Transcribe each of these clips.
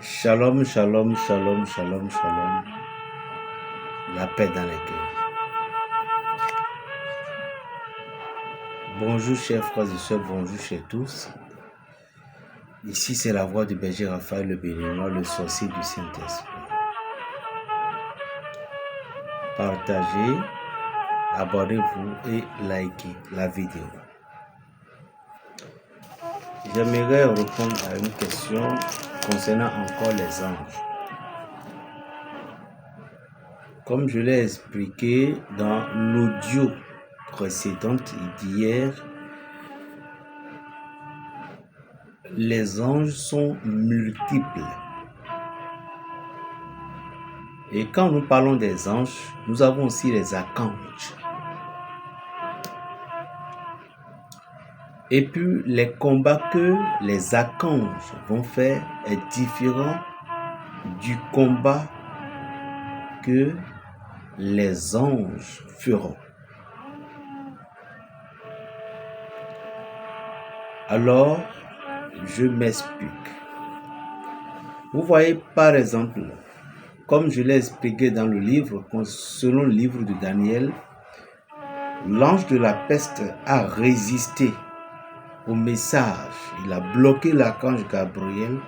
Shalom, shalom, shalom, shalom, shalom. La paix dans les cœurs. Bonjour chers frères et sœurs, bonjour chez tous. Ici c'est la voix du berger Raphaël le Béninois, le sorcier du Saint-Esprit. Partagez, abonnez-vous et likez la vidéo. J'aimerais répondre à une question concernant encore les anges. Comme je l'ai expliqué dans l'audio précédente d'hier, les anges sont multiples. Et quand nous parlons des anges, nous avons aussi les archanges. Et puis, les combats que les archanges vont faire est différent du combat que les anges feront. Alors, je m'explique. Vous voyez, par exemple, comme je l'ai expliqué dans le livre, selon le livre de Daniel, l'ange de la peste a résisté au message. Il a bloqué l'archange Gabriel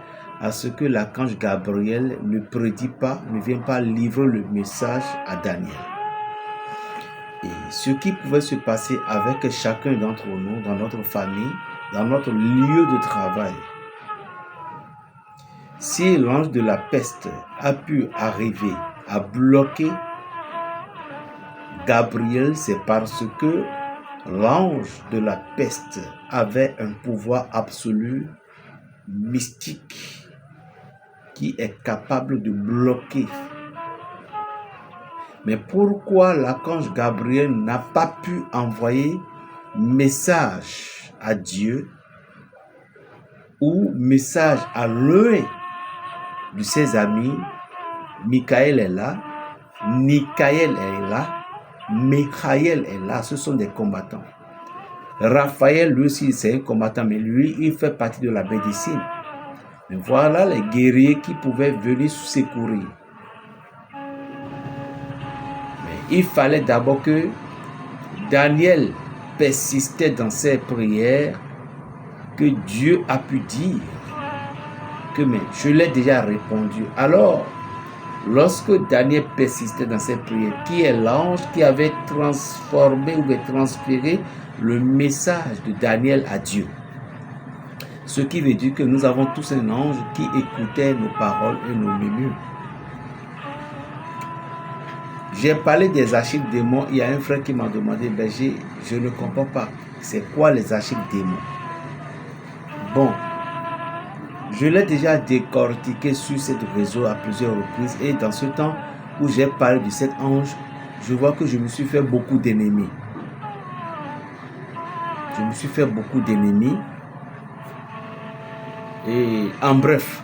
à ce que l'archange Gabriel ne prédit pas, ne vient pas livrer le message à Daniel. Et ce qui pouvait se passer avec chacun d'entre nous, dans notre famille, dans notre lieu de travail. Si l'ange de la peste a pu arriver à bloquer Gabriel, c'est parce que l'ange de la peste avait un pouvoir absolu, mystique, qui est capable de bloquer. Mais pourquoi l'archange Gabriel n'a pas pu envoyer message à Dieu ou message à l'un de ses amis? Michael est là, Michael est là, Michael est là, ce sont des combattants. Raphaël, lui aussi, c'est un combattant, mais lui, il fait partie de la médecine. Mais voilà les guerriers qui pouvaient venir secourir. Mais il fallait d'abord que Daniel persistait dans ses prières, que Dieu a pu dire que mais je l'ai déjà répondu. Alors, lorsque Daniel persistait dans ses prières, qui est l'ange qui avait transformé ou transféré le message de Daniel à Dieu? Ce qui veut dire que nous avons tous un ange qui écoutait nos paroles et nos murmures. J'ai parlé des archives démons. Il y a un frère qui m'a demandé, berger, je ne comprends pas. C'est quoi les archives démons? Bon, je l'ai déjà décortiqué sur ce réseau à plusieurs reprises. Et dans ce temps où j'ai parlé de cet ange, je vois que je me suis fait beaucoup d'ennemis. Je me suis fait beaucoup d'ennemis. Et en bref,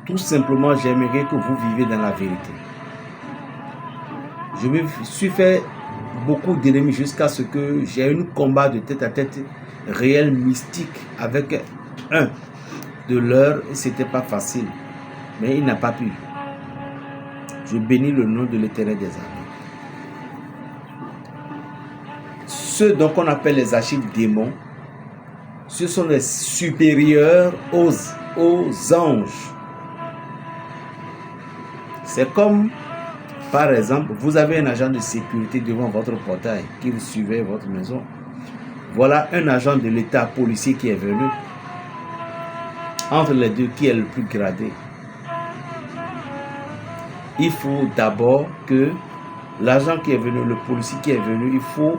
tout simplement, j'aimerais que vous viviez dans la vérité. Je me suis fait beaucoup d'ennemis jusqu'à ce que j'ai eu un combat de tête à tête réel, mystique, avec un de leurs. C'était pas facile, mais il n'a pas pu. Je bénis le nom de l'Éternel des armées. Ceux donc qu'on appelle les archives démons, ce sont les supérieurs aux anges. C'est comme, par exemple, vous avez un agent de sécurité devant votre portail qui vous suivait votre maison. Voilà un agent de l'État policier qui est venu. Entre les deux, qui est le plus gradé? Il faut d'abord que l'agent qui est venu, le policier qui est venu, il faut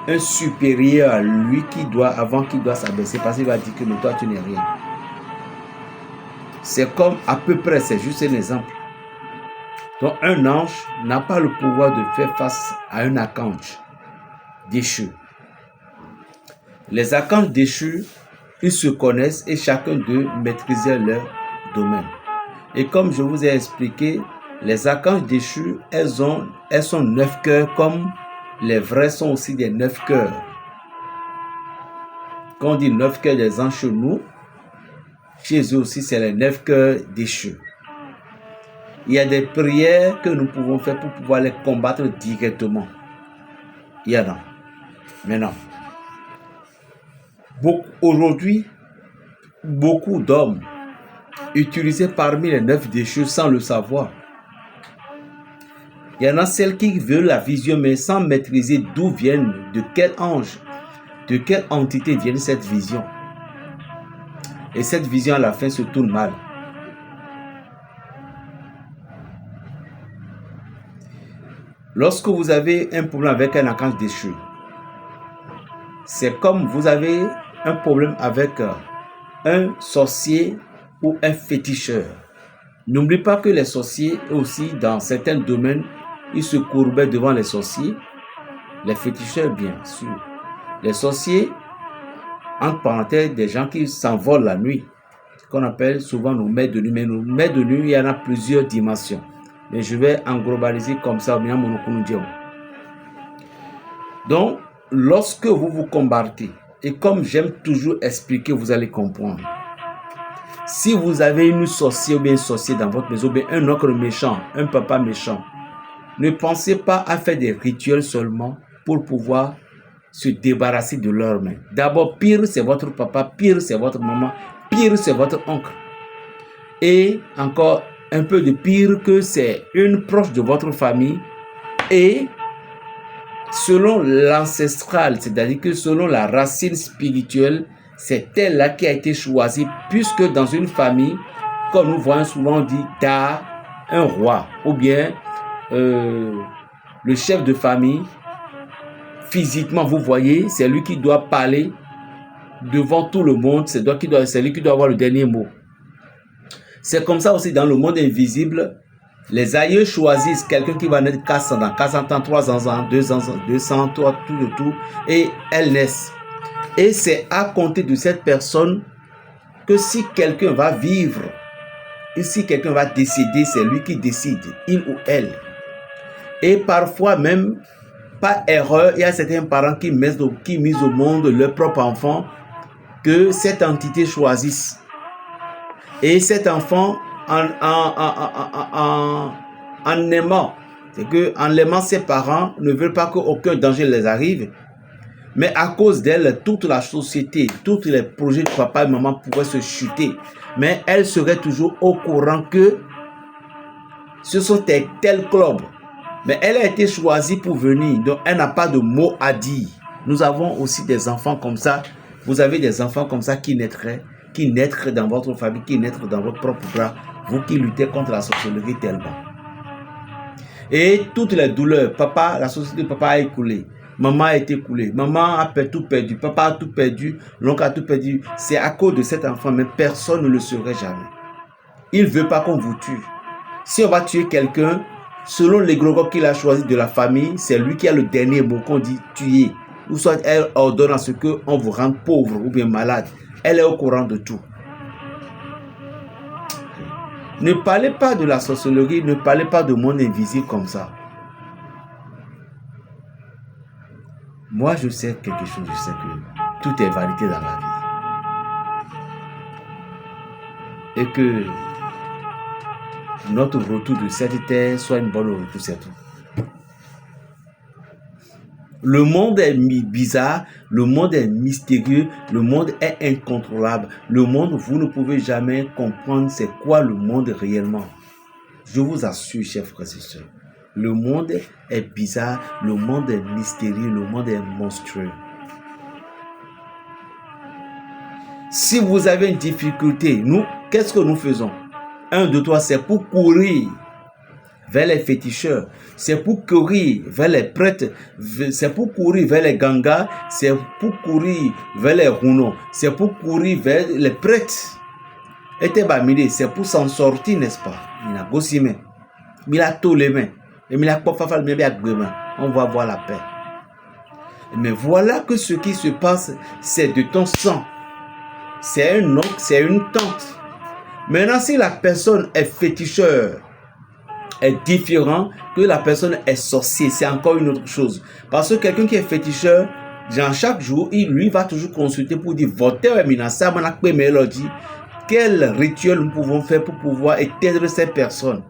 un supérieur à lui qui doit, avant qu'il doit s'abaisser, parce qu'il va dire que mais toi tu n'es rien. C'est comme à peu près, c'est juste un exemple. Donc un ange n'a pas le pouvoir de faire face à un archange déchu. Les archanges déchus, ils se connaissent et chacun d'eux maîtrisait leur domaine. Et comme je vous ai expliqué, les archanges déchus, elles sont 9 cœurs comme les vrais sont aussi des 9 cœurs. Quand on dit 9 cœurs des anges chez nous, Chez eux aussi, c'est les 9 cœurs déchus. Il y a des prières que nous pouvons faire pour pouvoir les combattre directement. Il y en a. Maintenant, aujourd'hui, beaucoup d'hommes utilisés parmi les 9 déchus sans le savoir. Il y en a celles qui veulent la vision, mais sans maîtriser d'où viennent, de quel ange, de quelle entité vient cette vision. Et cette vision, à la fin, se tourne mal. Lorsque vous avez un problème avec un archange déchu, c'est comme vous avez un problème avec un sorcier ou un féticheur. N'oubliez pas que les sorciers aussi, dans certains domaines, ils se courbaient devant les sorciers. Les féticheurs, bien sûr. Les sorciers, entre parenthèses, des gens qui s'envolent la nuit, qu'on appelle souvent nos maîtres de nuit. Mais nos maîtres de nuit, il y en a plusieurs dimensions. Mais je vais en globaliser comme ça. Donc, lorsque vous vous combattez, et comme j'aime toujours expliquer, vous allez comprendre. Si vous avez une sorcière ou bien un sorcier dans votre maison, ou bien un oncle méchant, un papa méchant, ne pensez pas à faire des rituels seulement pour pouvoir se débarrasser de leurs mains. D'abord, pire, c'est votre papa, pire, c'est votre maman, pire, c'est votre oncle. Et encore un peu de pire que c'est une proche de votre famille. Et selon l'ancestral, c'est-à-dire que selon la racine spirituelle, c'est elle-là qui a été choisie, puisque dans une famille, comme nous voyons souvent dit, tu as un roi, ou bien le chef de famille, physiquement, vous voyez, c'est lui qui doit parler devant tout le monde, c'est lui qui doit avoir le dernier mot. C'est comme ça aussi dans le monde invisible. Les aïeux choisissent quelqu'un qui va naître 400 ans, 400 ans, 300 ans, 200 ans, 200, tout, et elles naissent. Et c'est à compter de cette personne que si quelqu'un va vivre, et si quelqu'un va décéder, c'est lui qui décide, il ou elle. Et parfois même, par erreur, il y a certains parents qui misent au monde leur propre enfant, que cette entité choisisse. Et cet enfant, en aimant, c'est que en l'aimant, ses parents ne veulent pas qu'aucun danger les arrive. Mais à cause d'elle, toute la société, tous les projets de papa et maman pourraient se chuter. Mais elle serait toujours au courant que ce sont tels clubs. Mais elle a été choisie pour venir, donc elle n'a pas de mot à dire. Nous avons aussi des enfants comme ça. Vous avez des enfants comme ça qui naîtraient dans votre famille, qui naîtraient dans votre propre bras. Vous qui luttez contre la sorcellerie tellement. Et toutes les douleurs, papa, la société de papa a écoulé. Maman a été coulée. Maman a tout perdu. Papa a tout perdu. L'oncle a tout perdu. C'est à cause de cet enfant, mais personne ne le saurait jamais. Il ne veut pas qu'on vous tue. Si on va tuer quelqu'un, selon l'égrégore qu'il a choisi de la famille, c'est lui qui a le dernier mot qu'on dit tuer. Ou soit elle ordonne à ce qu'on vous rende pauvre ou bien malade. Elle est au courant de tout. Ne parlez pas de la sorcellerie, ne parlez pas de monde invisible comme ça. Moi, je sais quelque chose, je sais que tout est vanité dans la vie. Et que notre retour de cette terre soit une bonne retour, c'est tout. Le monde est bizarre, le monde est mystérieux, le monde est incontrôlable. Le monde, vous ne pouvez jamais comprendre c'est quoi le monde réellement. Je vous assure, chers frères et sœurs. Le monde est bizarre, le monde est mystérieux, le monde est monstrueux. Si vous avez une difficulté, nous, qu'est-ce que nous faisons? 1, 2, 3, c'est pour courir vers les féticheurs, c'est pour courir vers les prêtres, c'est pour courir vers les gangas, c'est pour courir vers les rounos, c'est pour courir vers les prêtres. Et c'est pour s'en sortir, n'est-ce pas? Il a gossime, il a tous les mains. On va avoir la paix. Mais voilà que ce qui se passe, c'est de ton sang. C'est un oncle, c'est une tante. Maintenant, si la personne est féticheur, est différent que la personne est sorcier, c'est encore une autre chose. Parce que quelqu'un qui est féticheur, dans chaque jour, il lui va toujours consulter pour dire voter quel rituel nous pouvons faire pour pouvoir éteindre ces personnes.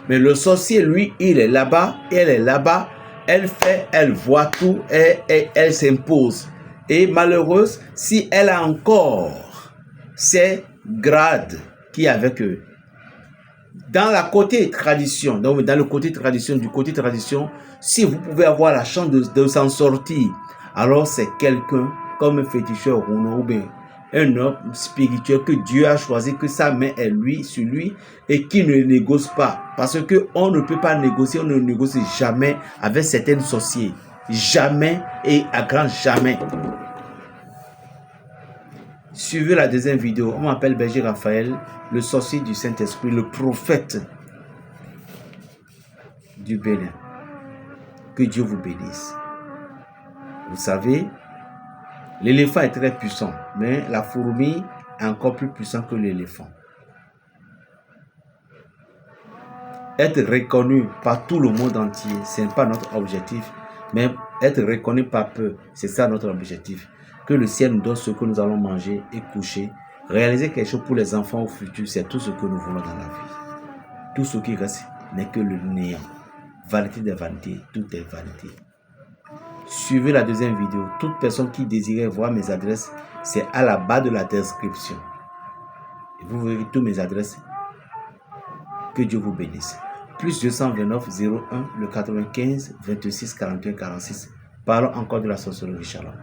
Mais le sorcier, lui, il est là-bas, elle est là-bas, elle fait, elle voit tout et elle s'impose. Et malheureuse, si elle a encore ces grades qui est avec eux. Dans la côté tradition, donc dans le côté tradition, du côté tradition, si vous pouvez avoir la chance de s'en sortir, alors c'est quelqu'un comme un féticheur ou bien un homme spirituel que Dieu a choisi, que sa main est sur lui et qui ne négocie pas. Parce qu'on ne peut pas négocier, on ne négocie jamais avec certains sorciers. Jamais et à grand jamais. Suivez la deuxième vidéo. On m'appelle Berger Raphaël, le sorcier du Saint-Esprit, le prophète du Bénin. Que Dieu vous bénisse. Vous savez, l'éléphant est très puissant, mais la fourmi est encore plus puissante que l'éléphant. Être reconnu par tout le monde entier, ce n'est pas notre objectif, mais être reconnu par peu, c'est ça notre objectif. Que le ciel nous donne ce que nous allons manger et coucher. Réaliser quelque chose pour les enfants au futur, c'est tout ce que nous voulons dans la vie. Tout ce qui reste n'est que le néant. Vanité des vanités, tout est vanité. Suivez la deuxième vidéo. Toute personne qui désirait voir mes adresses, c'est à la bas de la description. Et vous verrez toutes mes adresses. Que Dieu vous bénisse. Plus 229 01 le 95 26 41 46. Parlons encore de la sorcellerie. Shalom.